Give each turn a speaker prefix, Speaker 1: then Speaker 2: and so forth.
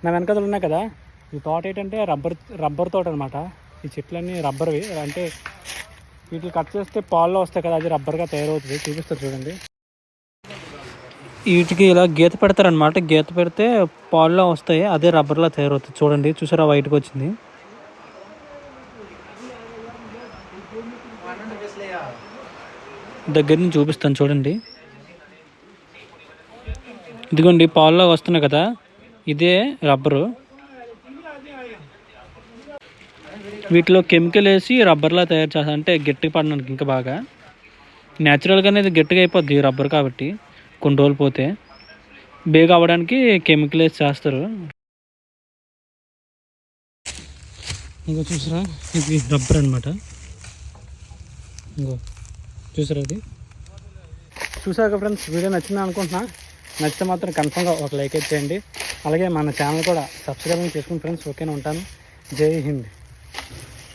Speaker 1: నా వెనకదలు ఉన్నాయి కదా, ఈ తోట ఏంటంటే రబ్బర్ తోట అనమాట. ఈ చెట్లన్నీ రబ్బర్వి, అంటే వీటిని కట్ చేస్తే పాల్లో వస్తాయి కదా, అది రబ్బర్గా తయారవుతుంది. చూపిస్తారు చూడండి. వీటికి ఇలా గీత పెడతారనమాట. గీత పెడితే పాల్లో వస్తాయి, అదే రబ్బర్లా తయారవుతుంది. చూడండి, చూసారా వైట్గా వచ్చింది. దగ్గర నుంచి చూపిస్తాను చూడండి. ఇదిగోండి పాల్లో వస్తున్నాయి కదా, ఇదే రబ్బరు. వీటిలో కెమికల్ వేసి రబ్బర్లా తయారు చేస్తారు, అంటే గట్టిగా పడడానికి ఇంకా బాగా. న్యాచురల్గానే ఇది గట్టిగా అయిపోద్ది రబ్బర్ కాబట్టి, కొన్ని రోజులు పోతే బేగా అవ్వడానికి కెమికల్ వేసి చేస్తారు. ఇంకో చూసారా, ఇది రబ్బర్ అనమాట. ఇంకో చూసారా, అది చూసాక ఫ్రెండ్స్, వీడియో నచ్చిందని అనుకుంటున్నా. నచ్చితే మాత్రం కన్ఫర్మ్గా ఒక లైక్ అయితే చేయండి. అలాగే మన ఛానల్ కూడా సబ్స్క్రైబ్ చేసుకుని ఫ్రెండ్స్. ఓకేనా, ఉంటాను. జై హింద్.